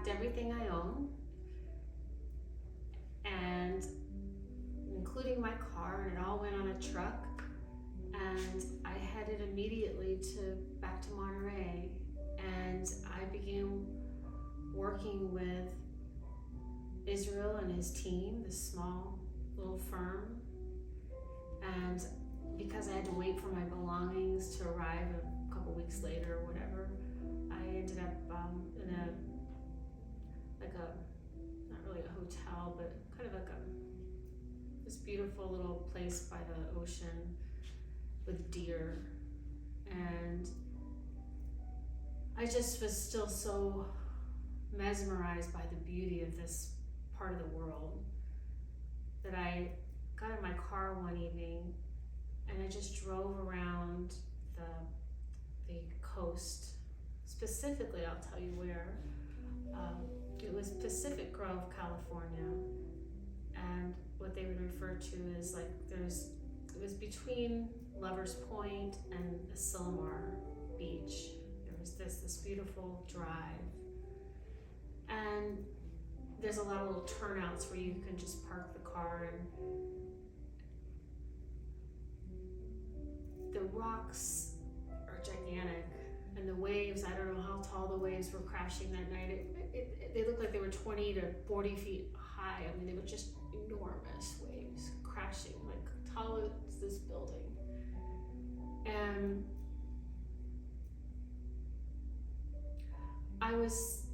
packed everything I own, and including my car, and it all went on a truck. And I headed immediately back to Monterey, and I began working with Israel and his team, this small little firm. And because I had to wait for my belongings to arrive a couple weeks later or whatever, I ended up in not really a hotel, but kind of like this beautiful little place by the ocean with deer. And I just was still so mesmerized by the beauty of this part of the world that I got in my car one evening and I just drove around the coast. Specifically, I'll tell you where. It was Pacific Grove, California, and what they would refer to as like it was between Lovers Point and Asilomar Beach. There was this beautiful drive, and there's a lot of little turnouts where you can just park the car, and the rocks are gigantic, and the waves, I don't know how tall the waves were crashing that night. They looked like they were 20 to 40 feet high. I mean, they were just enormous waves crashing, like tall as this building. And I was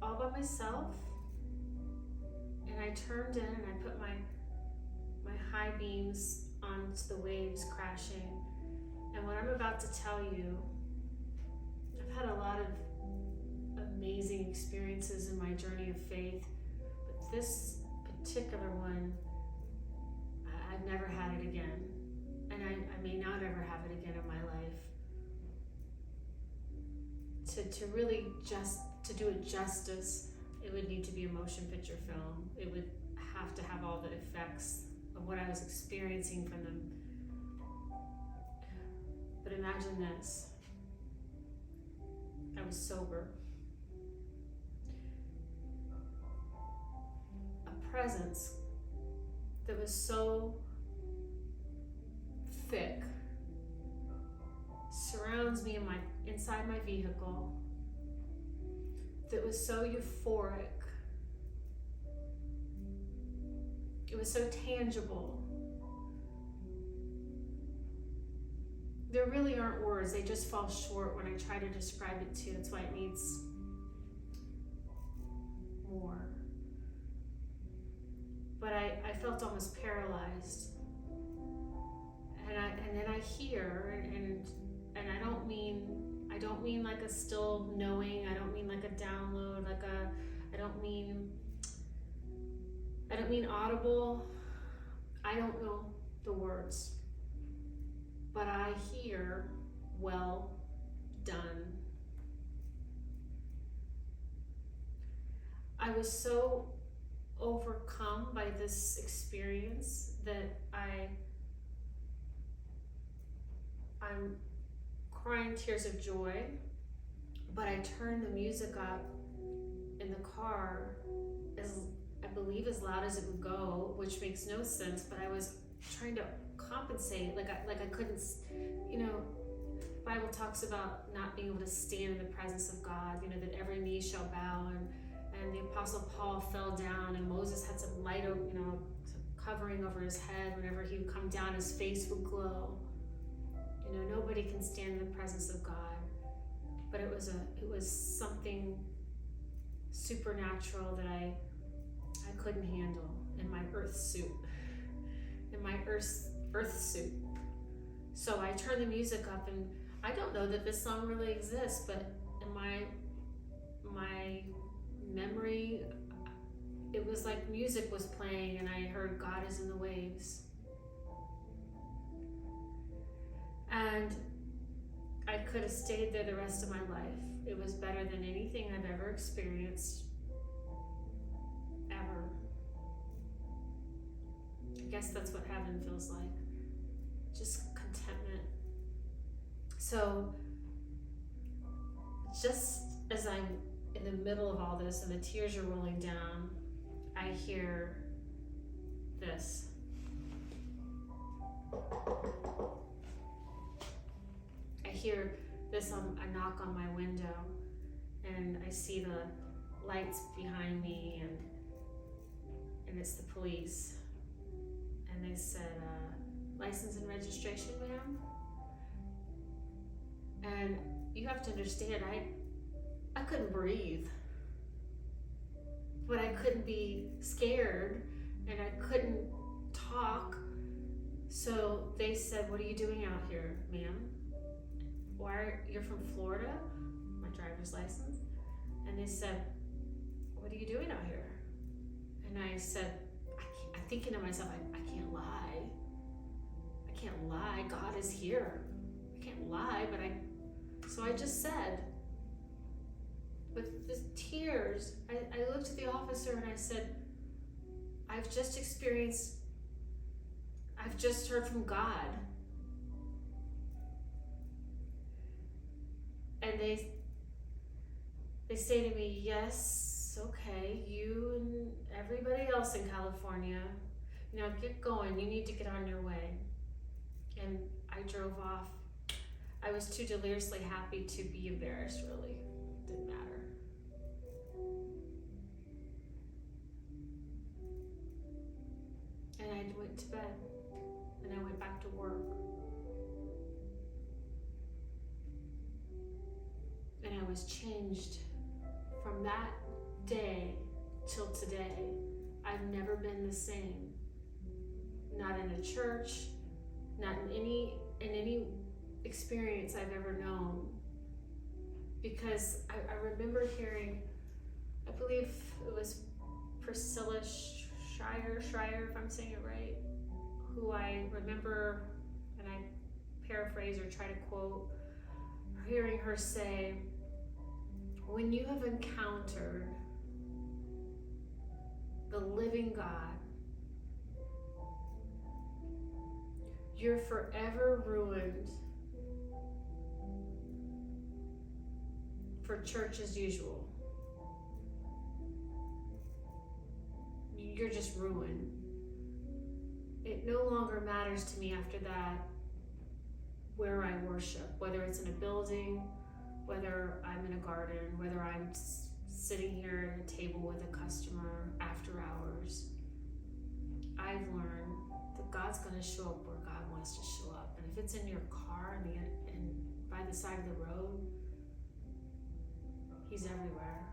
all by myself, and I turned in and I put my high beams onto the waves crashing. And what I'm about to tell you, I've had a lot of amazing experiences in my journey of faith, but this particular one, I've never had it again. And I may not ever have it again in my life. To really to do it justice, it would need to be a motion picture film. It would have to have all the effects of what I was experiencing from them. But imagine this. I was sober. A presence that was so thick surrounds me inside my vehicle, that was so euphoric. It was so tangible. There really aren't words, they just fall short when I try to describe it to you. That's why it needs more. But I felt almost paralyzed. And then I hear, and I don't mean like a still knowing, I don't mean like a download, I don't mean audible. I don't know the words. But I hear, well done. I was so overcome by this experience that I'm crying tears of joy, but I turned the music up in the car I believe as loud as it would go, which makes no sense, but I was trying to compensate, like I couldn't, the Bible talks about not being able to stand in the presence of God, that every knee shall bow, and the Apostle Paul fell down, and Moses had some light, some covering over his head. Whenever he would come down, his face would glow. Nobody can stand in the presence of God, but it was something supernatural that I couldn't handle in my earth suit. So I turned the music up, and I don't know that this song really exists, but in my memory, it was like music was playing, and I heard God is in the waves. And I could have stayed there the rest of my life. It was better than anything I've ever experienced, ever. I guess that's what heaven feels like. Just contentment. So, just as I'm in the middle of all this, and the tears are rolling down, I hear this. I hear this a knock on my window, and I see the lights behind me, and it's the police. And they said, license and registration, ma'am? And you have to understand, I couldn't breathe. But I couldn't be scared, and I couldn't talk. So they said, what are you doing out here, ma'am? You're from Florida? My driver's license. And they said, what are you doing out here? And I said, I'm thinking to myself, I can't lie. I can't lie. God is here. I can't lie, so I just said, with the tears, I looked at the officer and I said, I've just heard from God. And they say to me, yes, okay, you and everybody else in California, get going, you need to get on your way. And I drove off. I was too deliriously happy to be embarrassed, really. Didn't matter. And I went to bed, and I went back to work. And I was changed from that day till today. I've never been the same. Not in a church, not in any experience I've ever known. Because I remember hearing, I believe it was Priscilla Schreier, if I'm saying it right, who I remember, and I paraphrase or try to quote, hearing her say, when you have encountered the living God, you're forever ruined for church as usual. You're just ruined. It no longer matters to me after that where I worship, whether it's in a building, whether I'm in a garden, whether I'm sitting here at a table with a customer after hours. I've learned that God's going to show up where God wants to show up. And if it's in your car and by the side of the road, He's everywhere.